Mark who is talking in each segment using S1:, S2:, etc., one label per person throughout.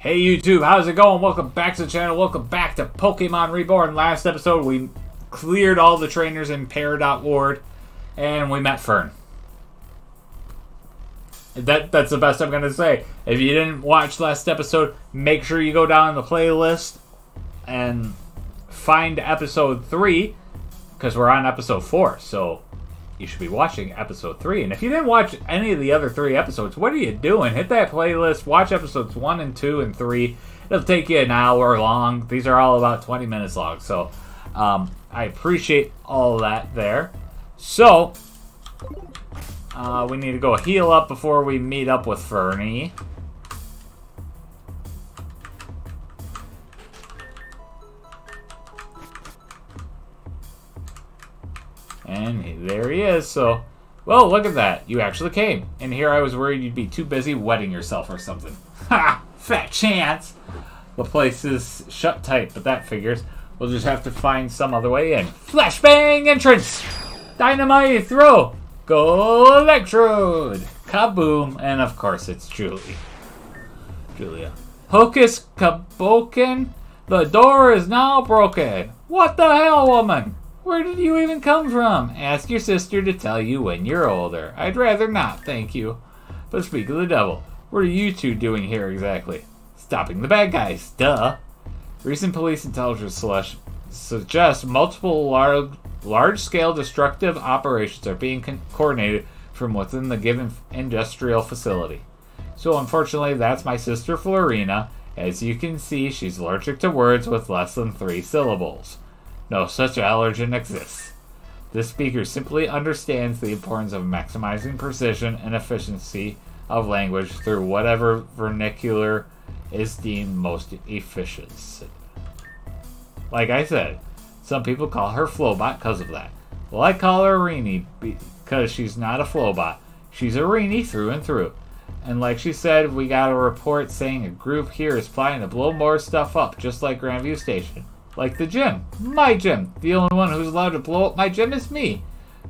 S1: Hey YouTube, how's it going? Welcome back to the channel. Welcome back to Pokemon Reborn. Last episode we cleared all the trainers in Peridot Ward and we met Fern. That's the best I'm going to say. If you didn't watch last episode, make sure you go down in the playlist and find episode 3 because we're on episode 4. So you should be watching episode 3. And if you didn't watch any of the other 3 episodes, what are you doing? Hit that playlist. Watch episodes 1 and 2 and 3. It'll take you an hour long. These are all about 20 minutes long. So I appreciate all that there. So we need to go heal up before we meet up with Fernie. And there he is, so... Well, look at that. You actually came. And here I was worried you'd be too busy wetting yourself or something. Ha! Fat chance! The place is shut tight, but that figures. We'll just have to find some other way in. Flashbang entrance! Dynamite throw! Go electrode! Kaboom! And of course it's Julia. Hocus kaboken! The door is now broken! What the hell, woman? Where did you even come from? Ask your sister to tell you when you're older. I'd rather not, thank you. But speak of the devil, what are you two doing here exactly? Stopping the bad guys, duh. Recent police intelligence suggests multiple large-scale destructive operations are being coordinated from within the given industrial facility. So unfortunately, that's my sister Florina. As you can see, she's allergic to words with less than 3 syllables. No such allergen exists. This speaker simply understands the importance of maximizing precision and efficiency of language through whatever vernacular is deemed most efficient. Like I said, some people call her Flowbot because of that. Well, I call her Reenie because she's not a Flowbot. She's a Reenie through and through. And like she said, we got a report saying a group here is plotting to blow more stuff up, just like Grandview Station. Like the gym. My gym. The only one who's allowed to blow up my gym is me.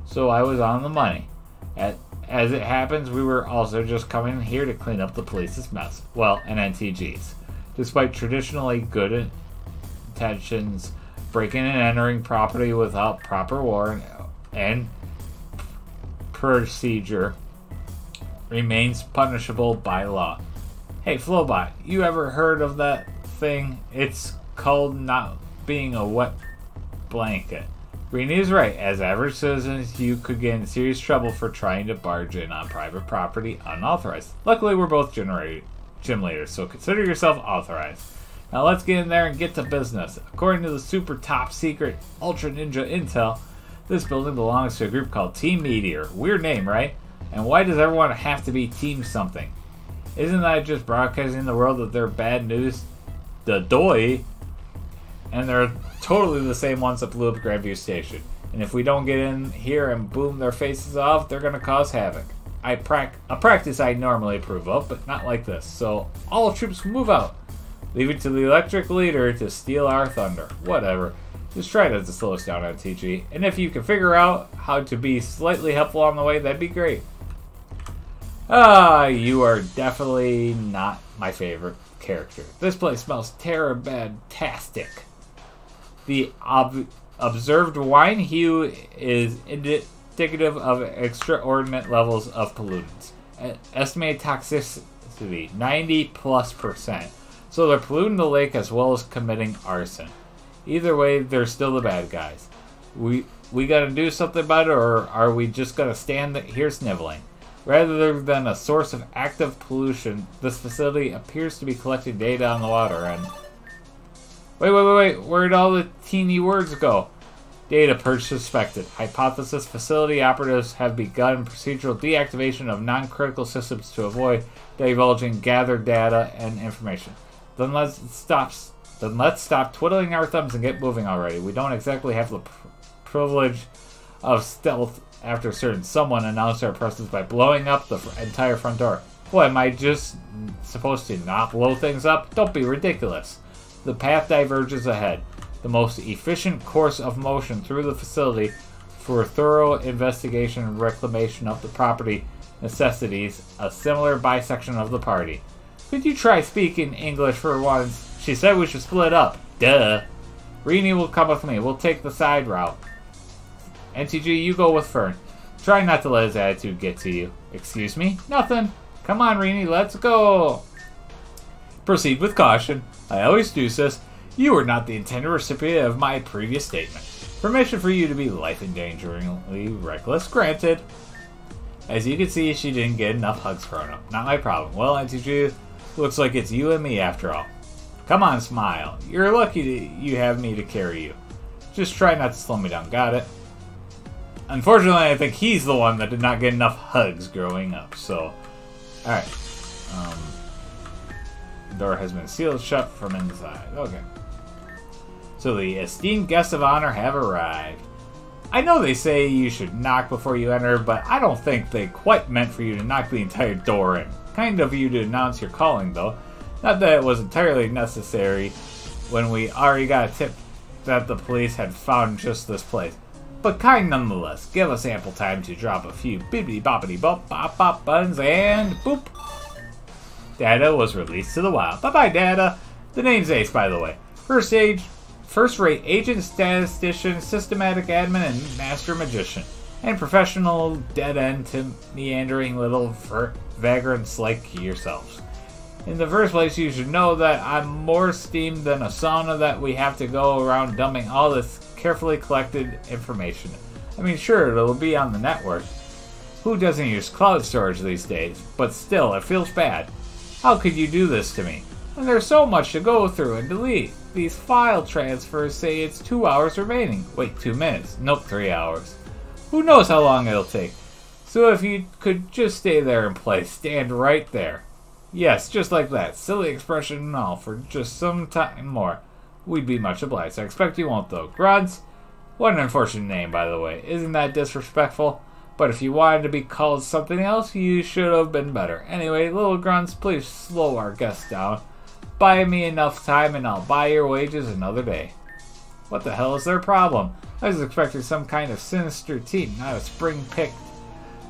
S1: So I was on the money. As it happens, we were also just coming here to clean up the police's mess. Well, and NTG's. Despite traditionally good intentions, breaking and entering property without proper warrant and procedure remains punishable by law. Hey, Flowbot, you ever heard of that thing? It's called not being a wet blanket. Greenie is right. As average citizens, you could get in serious trouble for trying to barge in on private property unauthorized. Luckily, we're both gym leaders, so consider yourself authorized. Now let's get in there and get to business. According to the super top secret Ultra Ninja Intel, this building belongs to a group called Team Meteor. Weird name, right? And why does everyone have to be Team something? Isn't that just broadcasting the world that they're bad news? The doy. And they're totally the same ones that blew up Grandview Station. And if we don't get in here and boom their faces off, they're going to cause havoc. A practice I normally approve of, but not like this. So all troops move out. Leave it to the electric leader to steal our thunder. Whatever. Just try to slow us down on TG. And if you can figure out how to be slightly helpful on the way, that'd be great. You are definitely not my favorite character. This place smells terror-bad-tastic. The observed wine hue is indicative of extraordinary levels of pollutants. Estimated toxicity, 90+%. So they're polluting the lake as well as committing arson. Either way, they're still the bad guys. We gotta do something about it, or are we just gonna stand here sniveling? Rather than a source of active pollution, this facility appears to be collecting data on the water and... Wait. Where'd all the teeny words go? Data purge suspected. Hypothesis facility operatives have begun procedural deactivation of non-critical systems to avoid divulging gathered data and information. Then let's stop twiddling our thumbs and get moving already. We don't exactly have the privilege of stealth after certain someone announced our presence by blowing up the entire front door. What, am I just supposed to not blow things up? Don't be ridiculous. The path diverges ahead. The most efficient course of motion through the facility for thorough investigation and reclamation of the property necessities a similar bisection of the party. Could you try speaking English for once? She said we should split up. Duh. Rini will come with me. We'll take the side route. NTG, you go with Fern. Try not to let his attitude get to you. Excuse me? Nothing. Come on, Rini, let's go. Proceed with caution. I always do this. You were not the intended recipient of my previous statement. Permission for you to be life-endangeringly reckless granted. As you can see, she didn't get enough hugs from him. Not my problem. Well, NTG, looks like it's you and me after all. Come on, smile. You're lucky you have me to carry you. Just try not to slow me down, got it? Unfortunately, I think he's the one that did not get enough hugs growing up, so... Alright. The door has been sealed shut from inside. Okay. So the esteemed guests of honor have arrived. I know they say you should knock before you enter, but I don't think they quite meant for you to knock the entire door in. Kind of you to announce your calling, though. Not that it was entirely necessary when we already got a tip that the police had found just this place. But kind nonetheless. Give us ample time to drop a few bibbidi boppity bop bop bop buttons and boop. Data was released to the wild. Bye-bye, Data. The name's Ace, by the way. First-rate agent, statistician, systematic admin, and master magician. And professional dead-end to meandering little vagrants like yourselves. In the first place, you should know that I'm more steamed than a sauna that we have to go around dumping all this carefully collected information. I mean, sure, it'll be on the network. Who doesn't use cloud storage these days? But still, it feels bad. How could you do this to me? And there's so much to go through and delete. These file transfers say it's 2 hours remaining. Wait, 2 minutes. Nope, 3 hours. Who knows how long it'll take? So if you could just stay there in place, stand right there. Yes, just like that. Silly expression and all, for just some time more. We'd be much obliged. I expect you won't, though. Gruds? What an unfortunate name, by the way. Isn't that disrespectful? But if you wanted to be called something else, you should have been better. Anyway, little grunts, please slow our guests down. Buy me enough time and I'll buy your wages another day. What the hell is their problem? I was expecting some kind of sinister team, not a spring-picked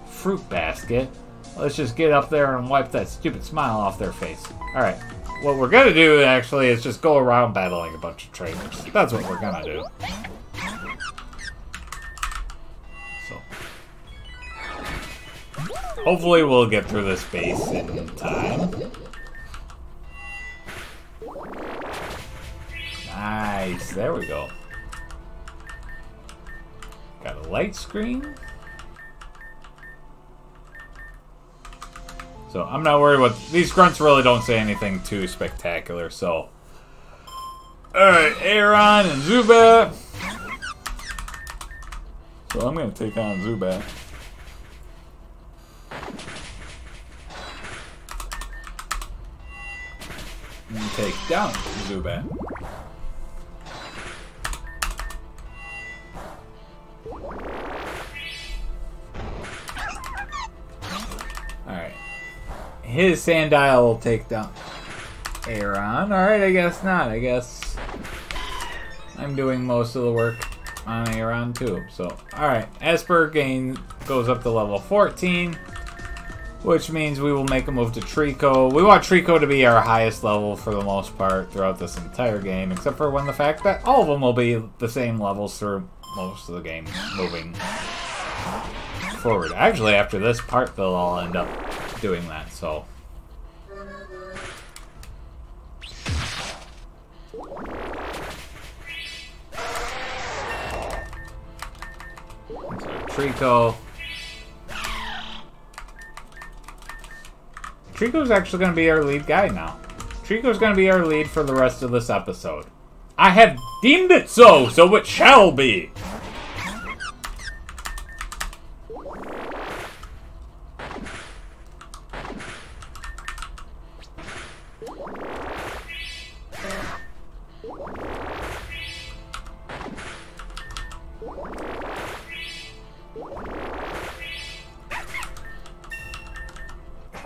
S1: fruit basket. Let's just get up there and wipe that stupid smile off their face. Alright, what we're gonna do actually is just go around battling a bunch of traitors. That's what we're gonna do. So, hopefully we'll get through this base in time. Nice, there we go. Got a light screen. So I'm not worried about these grunts. Really don't say anything too spectacular. So, all right, Aaron and Zubat. So I'm gonna take on Zubat. And take down Zubat. Alright. His Sandile will take down Aaron. Alright, I guess not. I guess I'm doing most of the work on Aaron too. So, alright. Esper goes up to level 14. Which means we will make a move to Trico. We want Trico to be our highest level for the most part throughout this entire game. Except for when the fact that all of them will be the same levels through most of the game moving forward. Actually, after this part, they'll all end up doing that, so. Trico. Trico's actually going to be our lead guy now. Trico's going to be our lead for the rest of this episode. I have deemed it so, so it shall be.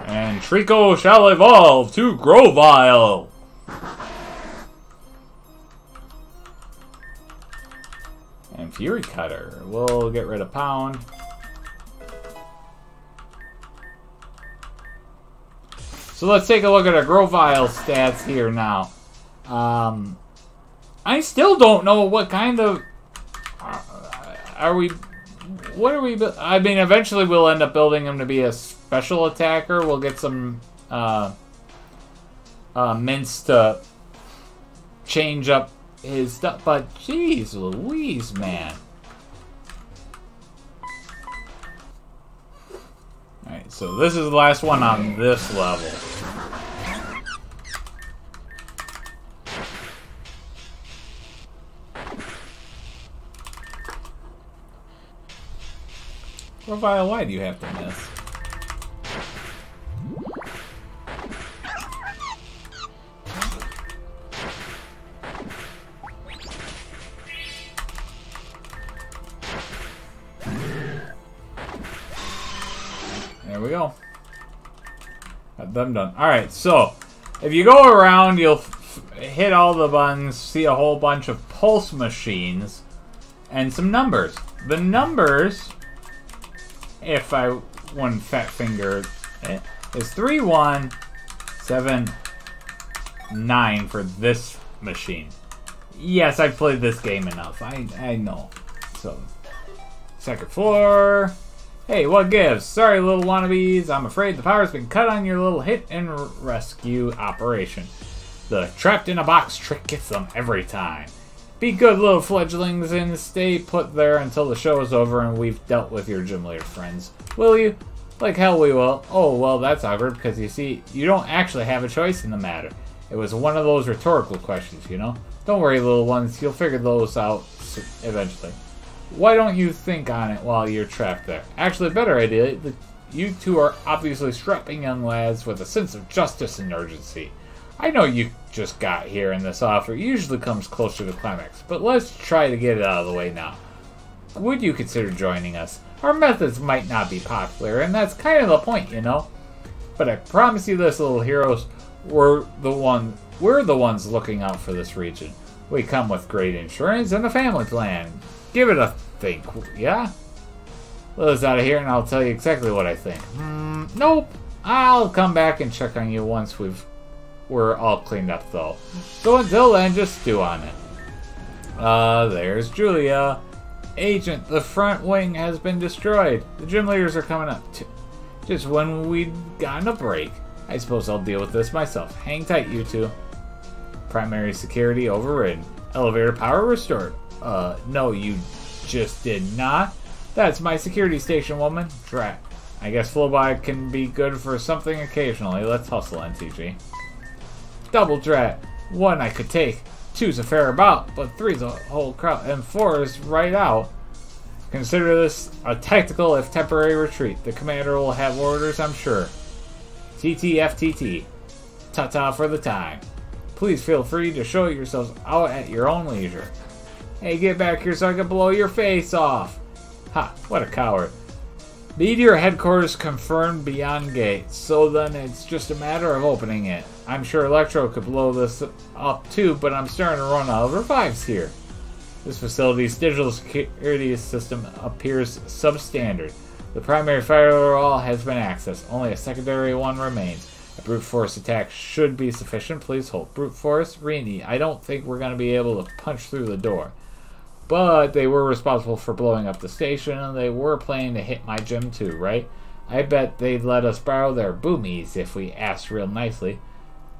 S1: And Trico shall evolve to Grovyle. And Fury Cutter. We'll get rid of Pound. So let's take a look at our Grovile stats here now. I still don't know what kind of... Are we... What are we... I mean, eventually we'll end up building him to be a special attacker. We'll get some mints to change up his stuff. But, jeez Louise, man. Alright, so this is the last one on this level. Grovile, why do you have to miss? There we go. Got them done. Alright, so if you go around, you'll hit all the buttons, see a whole bunch of pulse machines, and some numbers. The numbers, if I one fat finger, is 3179 for this machine. Yes, I've played this game enough. I know. So, second floor. Hey, what gives? Sorry, little wannabes. I'm afraid the power's been cut on your little hit and rescue operation. The trapped in a box trick gets them every time. Be good little fledglings and stay put there until the show is over and we've dealt with your gym leader friends. Will you? Like hell we will. Oh, well, that's awkward because you see, you don't actually have a choice in the matter. It was one of those rhetorical questions, you know? Don't worry, little ones. You'll figure those out eventually. Why don't you think on it while you're trapped there? Actually, a better idea. You two are obviously strapping young lads with a sense of justice and urgency. I know you just got here and this offer usually comes closer to climax, but let's try to get it out of the way now. Would you consider joining us? Our methods might not be popular, and that's kind of the point, you know? But I promise you this, little heroes, we're the ones looking out for this region. We come with great insurance and a family plan. Give it a think, yeah? Liz out of here and I'll tell you exactly what I think. Nope. I'll come back and check on you once we're all cleaned up though. So until then, just stew on it. There's Julia. Agent, the front wing has been destroyed. The gym leaders are coming up. Just when we'd gotten a break. I suppose I'll deal with this myself. Hang tight, you two. Primary security overridden. Elevator power restored. No, you just did not. That's my security station, woman. Drat. I guess Blowback can be good for something occasionally. Let's hustle, NTG. Double drat. 1 I could take. 2's a fair about, but 3's a whole crowd, and 4 is right out. Consider this a tactical if temporary retreat. The commander will have orders, I'm sure. TTFTT. Ta-ta for the time. Please feel free to show yourselves out at your own leisure. Hey, get back here so I can blow your face off. Ha, what a coward. Meteor headquarters confirmed beyond gate, so then it's just a matter of opening it. I'm sure Electro could blow this up too, but I'm starting to run out of revives here. This facility's digital security system appears substandard. The primary firewall has been accessed. Only a secondary one remains. A brute force attack should be sufficient. Please hold. Brute force? Really, I don't think we're going to be able to punch through the door. But they were responsible for blowing up the station, and they were planning to hit my gym too, right? I bet they'd let us borrow their boomies if we asked real nicely.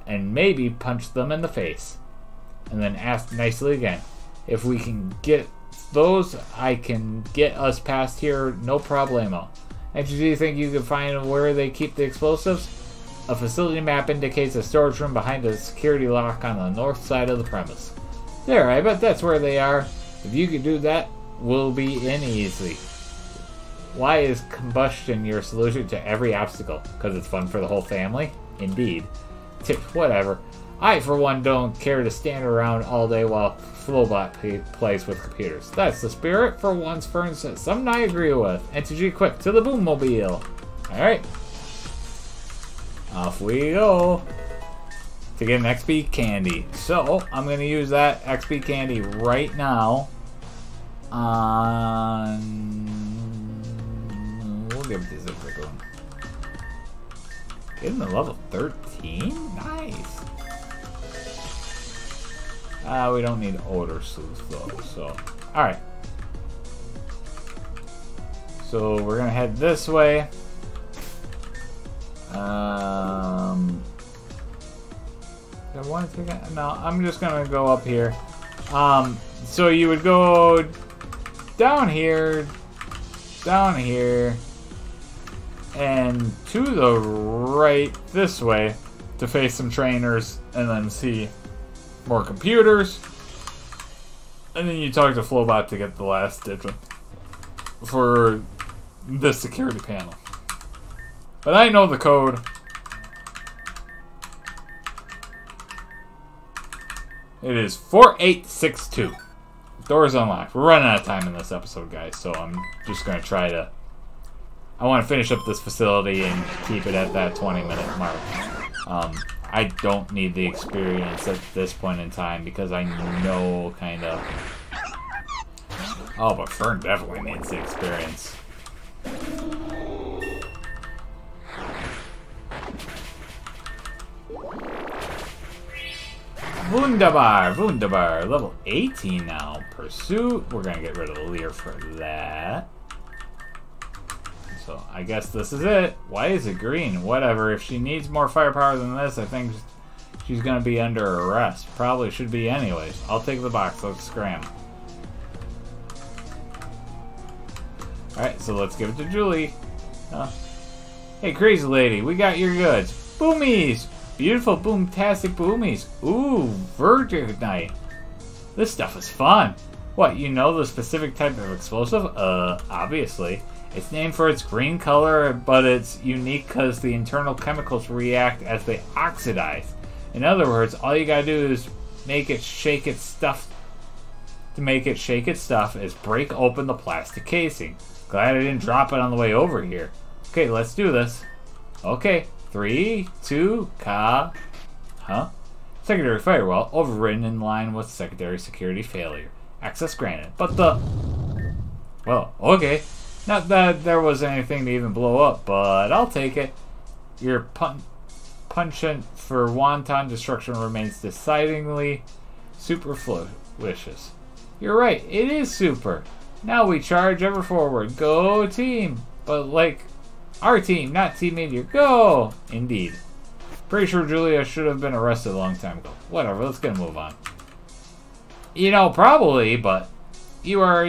S1: And maybe punch them in the face. And then ask nicely again. If we can get those, I can get us past here, no problemo. And do you think you can find where they keep the explosives? A facility map indicates a storage room behind a security lock on the north side of the premise. There, I bet that's where they are. If you could do that, we'll be in easy. Why is combustion your solution to every obstacle? Because it's fun for the whole family? Indeed. Whatever. I, for one, don't care to stand around all day while Blowback plays with computers. That's the spirit for once, for instance. Something I agree with. NTG, quick, to the Boommobile. Alright. Off we go. To get an XP candy. So, I'm going to use that XP candy right now on... We'll give it to Zipper one. Getting to level 13? Nice. We don't need Odor Sleuth though, so. Alright. So we're gonna head this way. Do I want to take it? No, I'm just gonna go up here. So you would go down here, and to the right this way to face some trainers, and then see more computers. And then you talk to Flowbot to get the last digit for this security panel. But I know the code. It is 4862. Door's unlocked. We're running out of time in this episode, guys, so I'm just going to try to... I want to finish up this facility and keep it at that 20-minute mark. I don't need the experience at this point in time because I know kind of... Oh, but Fern definitely needs the experience. Wunderbar, wunderbar. Level 18 now. Pursuit. We're going to get rid of Lear for that. So, I guess this is it. Why is it green? Whatever. If she needs more firepower than this, I think she's going to be under arrest. Probably should be anyways. I'll take the box. Let's scram. Alright, so let's give it to Julie. Hey, crazy lady. We got your goods. Boomies! Beautiful, boomtastic boomies. Ooh, Virginite. This stuff is fun. What, you know the specific type of explosive? Obviously. It's named for its green color, but it's unique because the internal chemicals react as they oxidize. In other words, all you gotta do is make it shake its stuff. To make it shake its stuff is break open the plastic casing. Glad I didn't drop it on the way over here. Okay, let's do this. Okay. 3, 2, Secondary firewall overridden in line with secondary security failure. Access granted. But the... Well, okay. Not that there was anything to even blow up, but I'll take it. Your penchant for wanton destruction remains decidedly superfluous. You're right, it is super. Now we charge ever forward. Go team! But like... Our team, not Team Meteor. Go! Indeed. Pretty sure Julia should have been arrested a long time ago. Whatever, let's get a move on. You know, probably, but... Are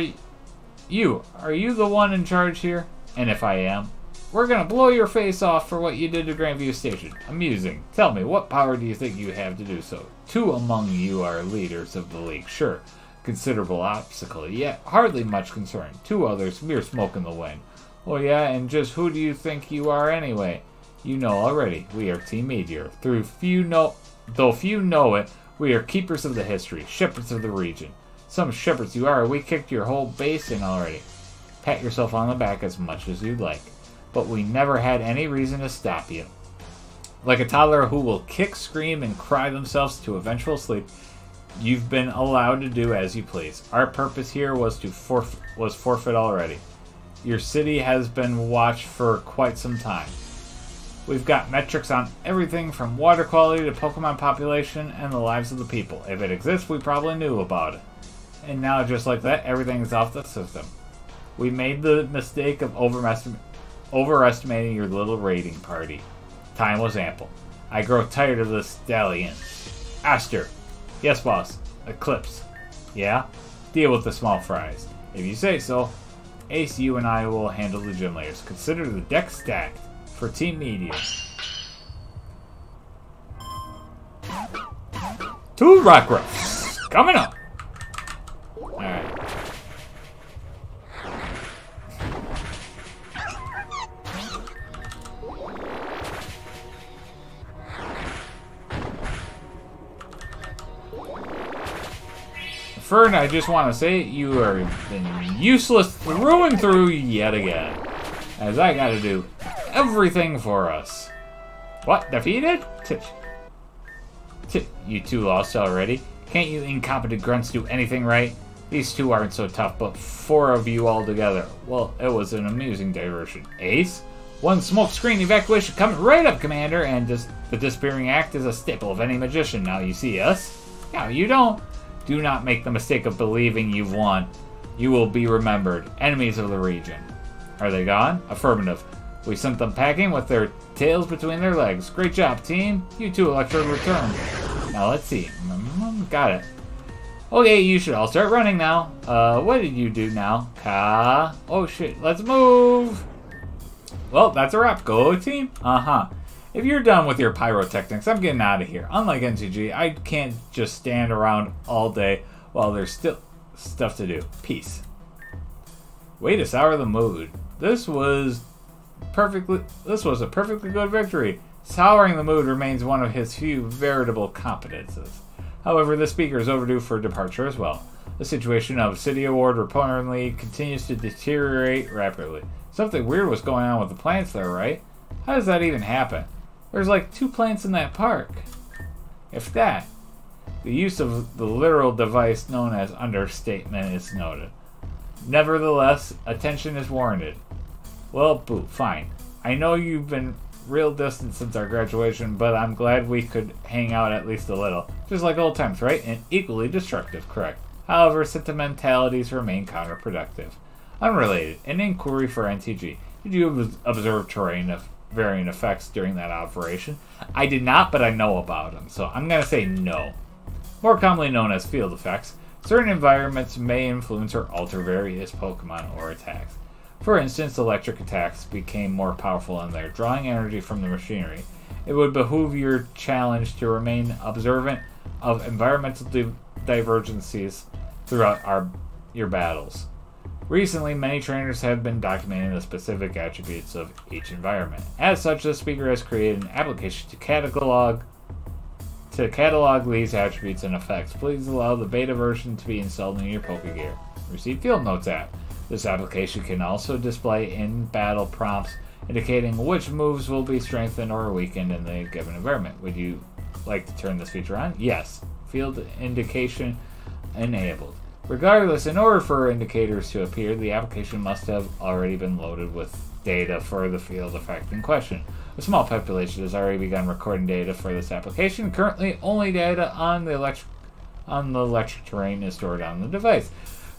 S1: you the one in charge here? And if I am, we're gonna blow your face off for what you did to Grandview Station. Amusing. Tell me, what power do you think you have to do so? 2 among you are leaders of the League, sure. Considerable obstacle, yet hardly much concern. 2 others, mere smoke in the wind. Oh yeah, and just who do you think you are anyway? You know already, we are Team Meteor. Though few know it, we are keepers of the history, shepherds of the region. Some shepherds you are, we kicked your whole base in already. Pat yourself on the back as much as you'd like. But we never had any reason to stop you. Like a toddler who will kick, scream, and cry themselves to eventual sleep, you've been allowed to do as you please. Our purpose here was forfeit already. Your city has been watched for quite some time. We've got metrics on everything from water quality to Pokemon population and the lives of the people. If it exists, we probably knew about it. And now, just like that, everything is off the system. We made the mistake of overestimating your little raiding party. Time was ample. I grow tired of this stallions. Aster. Yes, boss. Eclipse. Yeah? Deal with the small fries. If you say so. Ace, you and I will handle the gym layers. Consider the deck stacked for Team Meteor. 2 Rockruffs coming up. Alright. Fern, I just want to say you are been useless through and through yet again. As I gotta do everything for us. What? Defeated? You 2 lost already? Can't you incompetent grunts do anything right? These 2 aren't so tough, but 4 of you all together. Well, it was an amusing diversion. Ace? One smoke screen evacuation coming right up, Commander, and the disappearing act is a staple of any magician. Now you see us. Now you don't. Do not make the mistake of believing you've won. You will be remembered. Enemies of the region. Are they gone? Affirmative. We sent them packing with their tails between their legs. Great job, team. You too, Electro, return. Now let's see. Got it. Okay, you should all start running now. What did you do now? Oh shit, let's move. Well, that's a wrap. Go team. If you're done with your pyrotechnics, I'm getting out of here. Unlike NTG, I can't just stand around all day while there's still stuff to do. Peace. Way to sour the mood. This was a perfectly good victory. Souring the mood remains one of his few veritable competences. However, the speaker is overdue for departure as well. The situation of City Award reportedly continues to deteriorate rapidly. Something weird was going on with the plants there, right? How does that even happen? There's like 2 plants in that park. If that. The use of the literal device known as understatement is noted. Nevertheless, attention is warranted. Well, boo, fine. I know you've been real distant since our graduation, but I'm glad we could hang out at least a little. Just like old times, right? And equally destructive, correct. However, sentimentalities remain counterproductive. Unrelated, an inquiry for NTG. Did you observe terrain of varying effects during that operation? I did not, but I know about them, so I'm going to say no. More commonly known as field effects, certain environments may influence or alter various Pokemon or attacks. For instance, electric attacks became more powerful in there, drawing energy from the machinery. It would behoove your challenge to remain observant of environmental divergencies throughout your battles. Recently, many trainers have been documenting the specific attributes of each environment. As such, the speaker has created an application to catalog these attributes and effects. Please allow the beta version to be installed in your Pokegear. Receive Field Notes app. This application can also display in-battle prompts indicating which moves will be strengthened or weakened in the given environment. Would you like to turn this feature on? Yes. Field indication enabled. Regardless, in order for indicators to appear, the application must have already been loaded with data for the field effect in question. A small population has already begun recording data for this application. Currently, only data on the electric terrain is stored on the device.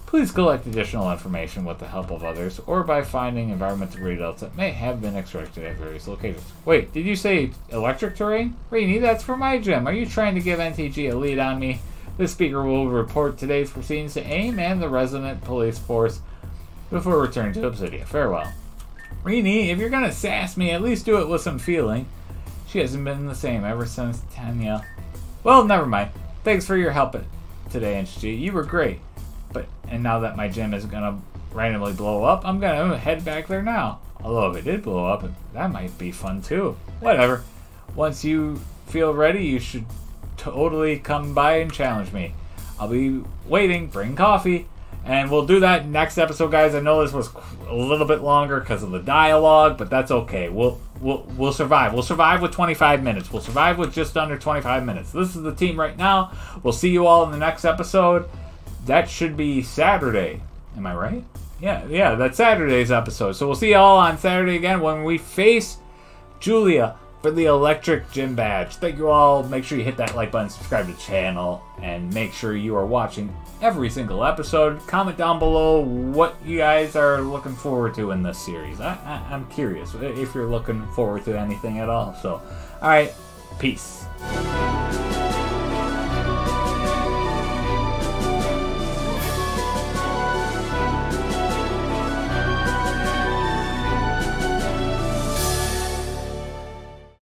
S1: Please collect additional information with the help of others or by finding environmental readouts that may have been extracted at various locations. Wait, did you say electric terrain? Rainy, that's for my gym. Are you trying to give NTG a lead on me? This speaker will report today's proceedings to AIM and the resident police force before returning to Obsidia. Farewell. Rini, if you're gonna sass me, at least do it with some feeling. She hasn't been the same ever since Tanya. Well, never mind. Thanks for your help today, NTG. You were great. And now that my gym is gonna randomly blow up, I'm gonna head back there now. Although if it did blow up, that might be fun too. Whatever. Once you feel ready, you should totally come by and challenge me. I'll be waiting. Bring coffee. And we'll do that next episode, guys. I know this was a little bit longer because of the dialogue, but that's okay. We'll survive. We'll survive with 25 minutes. We'll survive with just under 25 minutes. This is the team right now. We'll see you all in the next episode. That should be Saturday. Am I right? Yeah, that's Saturday's episode. So we'll see you all on Saturday again when we face Julia for the electric gym badge. Thank you all. Make sure you hit that like button, subscribe to the channel, and make sure you are watching every single episode. Comment down below what you guys are looking forward to in this series. I'm curious if you're looking forward to anything at all. So, alright, peace.